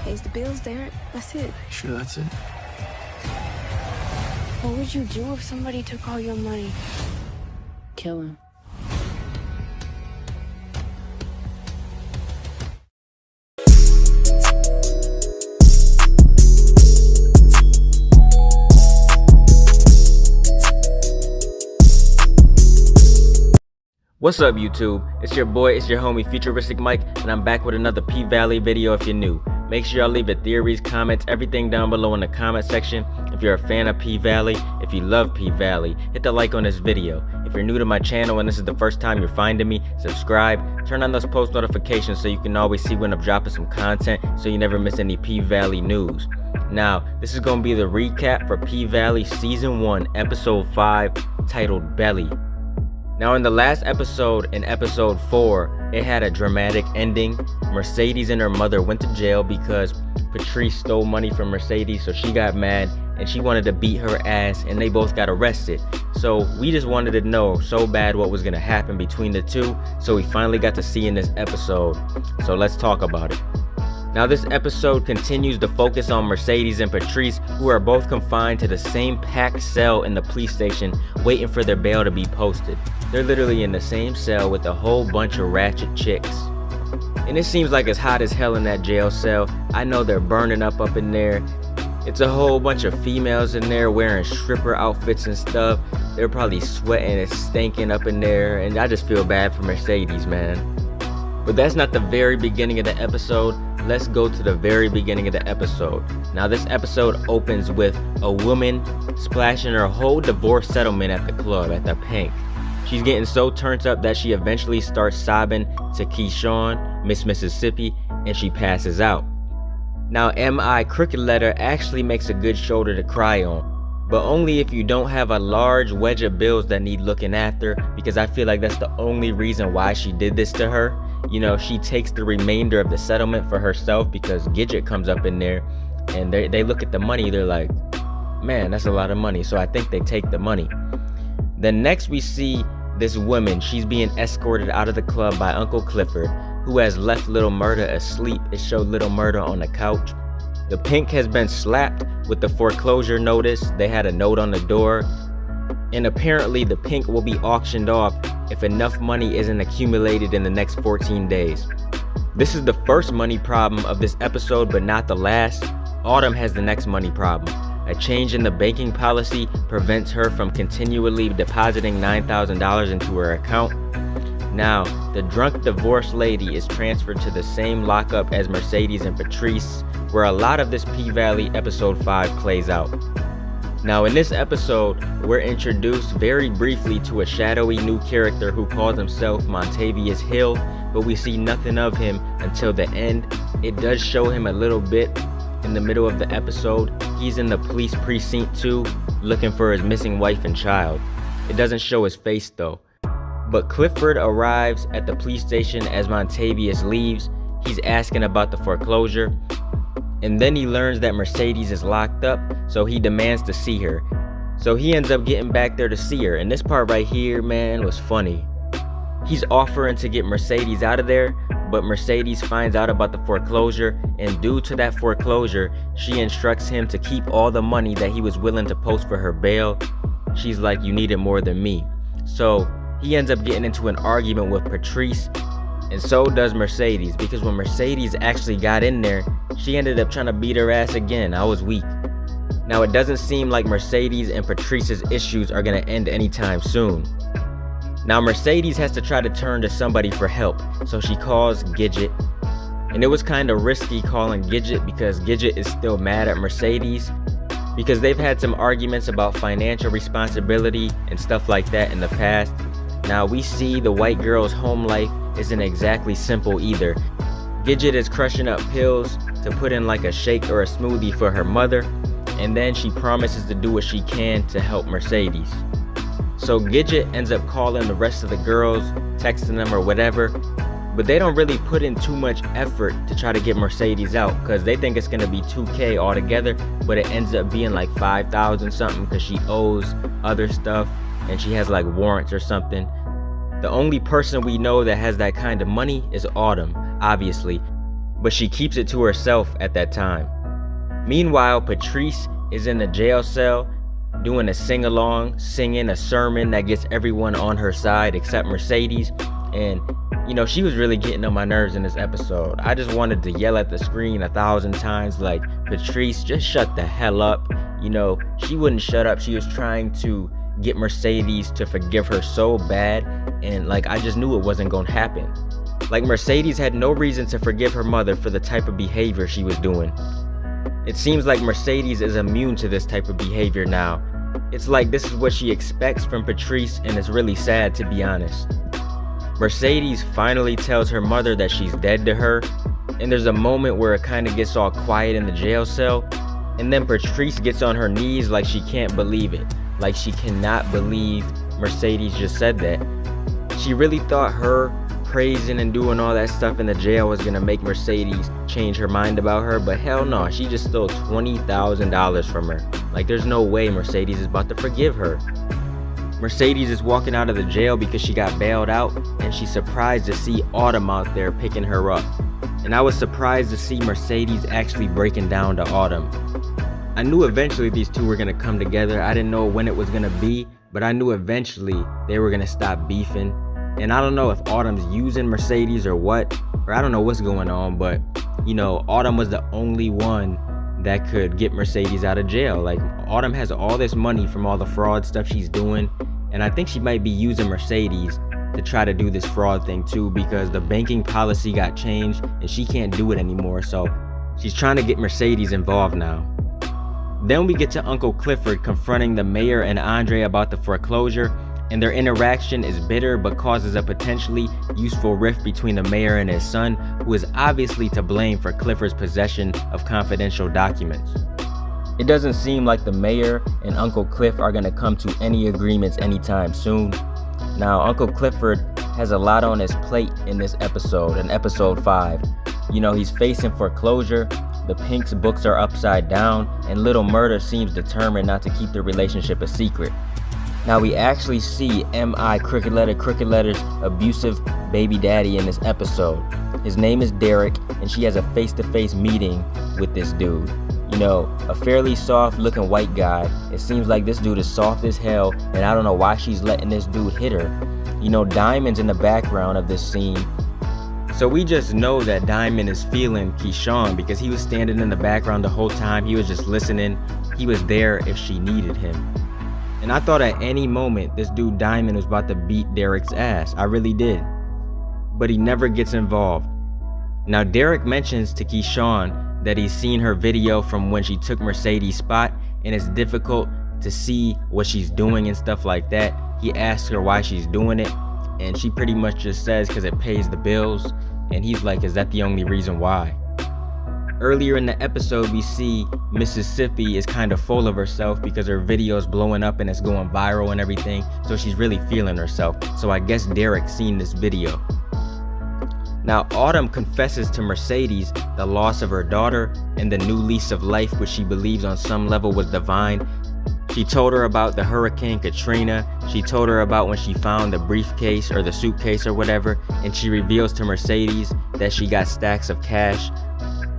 Pays the bills, Derek. That's it. Sure that's it? What would you do if somebody took all your money? Kill him. What's up YouTube? It's your boy, it's your homie Futuristic Mike, and I'm back with another P-Valley video if you're new. Make sure y'all leave your theories, comments, everything down below in the comment section. If you're a fan of P-Valley, if you love P-Valley, hit the like on this video. If you're new to my channel and this is the first time you're finding me, subscribe, turn on those post notifications so you can always see when I'm dropping some content so you never miss any P-Valley news. Now, this is going to be the recap for P-Valley Season 1, Episode 5, titled Belly. Now in the last episode, in episode 4, it had a dramatic ending. Mercedes and her mother went to jail because Patrice stole money from Mercedes, so she got mad and she wanted to beat her ass, and they both got arrested. So we just wanted to know so bad what was going to happen between the two, so we finally got to see in this episode. So let's talk about it. Now this episode continues to focus on Mercedes and Patrice, who are both confined to the same packed cell in the police station waiting for their bail to be posted. They're literally in the same cell with a whole bunch of ratchet chicks. And it seems like it's hot as hell in that jail cell. I know they're burning up in there. It's a whole bunch of females in there wearing stripper outfits and stuff. They're probably sweating and stinking up in there, and I just feel bad for Mercedes, man. But that's not the very beginning of the episode. Let's go to the very beginning of the episode. Now this episode opens with a woman splashing her whole divorce settlement at the club, at the Pink. She's getting so turned up that she eventually starts sobbing to Keyshawn, Miss Mississippi, and she passes out. Now M.I. Crooked Letter actually makes a good shoulder to cry on, but only if you don't have a large wedge of bills that need looking after, because I feel like that's the only reason why she did this to her. You know, she takes the remainder of the settlement for herself because Gidget comes up in there and they look at the money, they're like, man, that's a lot of money, so I think they take the money. Then next we see this woman. She's being escorted out of the club by Uncle Clifford, who has left Little Murda asleep. It showed Little Murda on the couch. The Pink has been slapped with the foreclosure notice. They had a note on the door, and apparently the Pink will be auctioned off if enough money isn't accumulated in the next 14 days. This is the first money problem of this episode, but not the last. Autumn has the next money problem. A change in the banking policy prevents her from continually depositing $9,000 into her account. Now, the drunk divorced lady is transferred to the same lockup as Mercedes and Patrice, where a lot of this P-Valley episode 5 plays out. Now in this episode, we're introduced very briefly to a shadowy new character who calls himself Montavious Hill, but we see nothing of him until the end. It does show him a little bit in the middle of the episode. He's in the police precinct too, looking for his missing wife and child. It doesn't show his face though. But Clifford arrives at the police station as Montavious leaves. He's asking about the foreclosure. And then he learns that Mercedes is locked up, so he demands to see her. So he ends up getting back there to see her, and this part right here, man, was funny. He's offering to get Mercedes out of there, but Mercedes finds out about the foreclosure, and due to that foreclosure, she instructs him to keep all the money that he was willing to post for her bail. She's like, you need it more than me. So he ends up getting into an argument with Patrice, and so does Mercedes, because when Mercedes actually got in there, she ended up trying to beat her ass again. I was weak. Now it doesn't seem like Mercedes and Patrice's issues are gonna end anytime soon. Now Mercedes has to try to turn to somebody for help, so she calls Gidget. And it was kind of risky calling Gidget because Gidget is still mad at Mercedes, because they've had some arguments about financial responsibility and stuff like that in the past. Now we see the white girl's home life isn't exactly simple either. Gidget is crushing up pills to put in like a shake or a smoothie for her mother, and then she promises to do what she can to help Mercedes. So Gidget ends up calling the rest of the girls, texting them or whatever, but they don't really put in too much effort to try to get Mercedes out because they think it's gonna be $2,000 altogether, but it ends up being like $5,000 something because she owes other stuff and she has like warrants or something. The only person we know that has that kind of money is Autumn, obviously, but she keeps it to herself at that time. Meanwhile, Patrice is in the jail cell doing a sing-along, singing a sermon that gets everyone on her side except Mercedes. And she was really getting on my nerves in this episode. I just wanted to yell at the screen 1,000 times, like, Patrice, just shut the hell up. She wouldn't shut up. She was trying to get Mercedes to forgive her so bad, and I just knew it wasn't gonna happen. Mercedes had no reason to forgive her mother for the type of behavior she was doing. It seems like Mercedes is immune to this type of behavior now. It's like this is what she expects from Patrice, and it's really sad, to be honest. Mercedes finally tells her mother that she's dead to her, and there's a moment where it kind of gets all quiet in the jail cell, and then Patrice gets on her knees like she can't believe it. Like she cannot believe Mercedes just said that. She really thought her praising and doing all that stuff in the jail was gonna make Mercedes change her mind about her, but hell no, she just stole $20,000 from her. There's no way Mercedes is about to forgive her. Mercedes is walking out of the jail because she got bailed out, and she's surprised to see Autumn out there picking her up. And I was surprised to see Mercedes actually breaking down to Autumn. I knew eventually these two were gonna come together. I didn't know when it was gonna be, but I knew eventually they were gonna stop beefing. And I don't know if Autumn's using Mercedes or what, or I don't know what's going on, but Autumn was the only one that could get Mercedes out of jail. Autumn has all this money from all the fraud stuff she's doing, and I think she might be using Mercedes to try to do this fraud thing too, because the banking policy got changed and she can't do it anymore, so she's trying to get Mercedes involved now. Then we get to Uncle Clifford confronting the mayor and Andre about the foreclosure, and their interaction is bitter but causes a potentially useful rift between the mayor and his son, who is obviously to blame for Clifford's possession of confidential documents. It doesn't seem like the mayor and Uncle Cliff are going to come to any agreements anytime soon. Now, Uncle Clifford has a lot on his plate in this episode, in episode 5. He's facing foreclosure, the Pink's books are upside down, and Little Murder seems determined not to keep the relationship a secret. Now we actually see M.I. Crooked Letter's abusive baby daddy in this episode. His name is Derek, and she has a face-to-face meeting with this dude. A fairly soft-looking white guy. It seems like this dude is soft as hell, and I don't know why she's letting this dude hit her. Diamond's in the background of this scene. So we just know that Diamond is feeling Keyshawn because he was standing in the background the whole time. He was just listening. He was there if she needed him. And I thought at any moment this dude Diamond was about to beat Derek's ass. I really did. But he never gets involved. Now Derek mentions to Keyshawn that he's seen her video from when she took Mercedes' spot, and it's difficult to see what she's doing and stuff like that. He asks her why she's doing it, and she pretty much just says because it pays the bills, and he's like, is that the only reason why? Earlier in the episode, we see Mississippi is kind of full of herself because her video is blowing up and it's going viral and everything, so she's really feeling herself. So I guess Derek's seen this video. Now Autumn confesses to Mercedes the loss of her daughter and the new lease of life, which she believes on some level was divine. She told her about the Hurricane Katrina. She told her about when she found the briefcase or the suitcase or whatever, and she reveals to Mercedes that she got stacks of cash.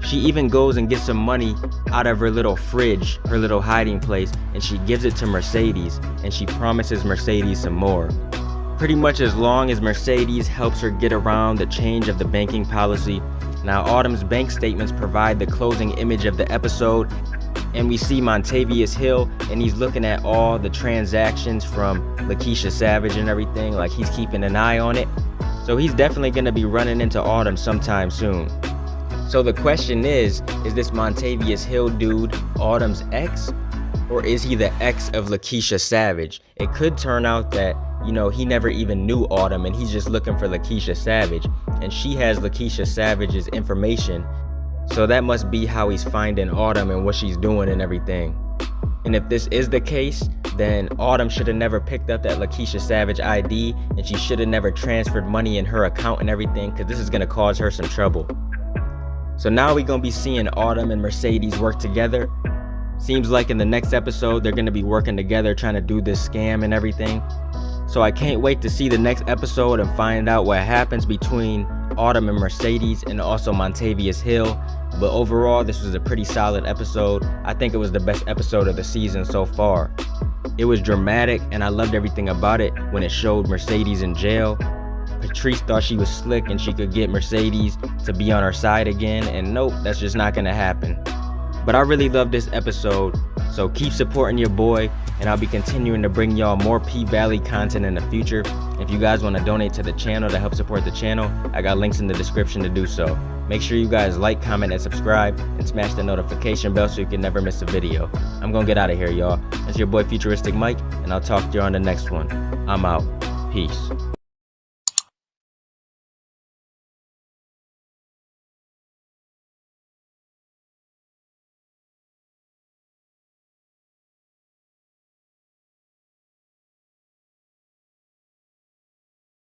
She even goes and gets some money out of her little fridge, her little hiding place, and she gives it to Mercedes, and she promises Mercedes some more. Pretty much as long as Mercedes helps her get around the change of the banking policy. Now Autumn's bank statements provide the closing image of the episode, and we see Montavious Hill, and he's looking at all the transactions from Lakeisha Savage and everything, like he's keeping an eye on it. So he's definitely going to be running into Autumn sometime soon. So the question is this Montavious Hill dude Autumn's ex? Or is he the ex of Lakeisha Savage? It could turn out that, he never even knew Autumn and he's just looking for Lakeisha Savage, and she has Lakeisha Savage's information. So that must be how he's finding Autumn and what she's doing and everything. And if this is the case, then Autumn should have never picked up that Lakeisha Savage ID, and she should have never transferred money in her account and everything, because this is going to cause her some trouble. So now we're going to be seeing Autumn and Mercedes work together. Seems like in the next episode they're going to be working together trying to do this scam and everything. So I can't wait to see the next episode and find out what happens between Autumn and Mercedes, and also Montavious Hill. But overall, this was a pretty solid episode. I think it was the best episode of the season so far. It was dramatic, and I loved everything about it when it showed Mercedes in jail. Patrice thought she was slick and she could get Mercedes to be on her side again, and nope, that's just not gonna happen. But I really love this episode, so keep supporting your boy, and I'll be continuing to bring y'all more P-Valley content in the future. If you guys want to donate to the channel to help support the channel, I got links in the description to do so. Make sure you guys like, comment, and subscribe, and smash the notification bell so you can never miss a video. I'm gonna get out of here, y'all. It's your boy Futuristic Mike, and I'll talk to you on the next one. I'm out. Peace.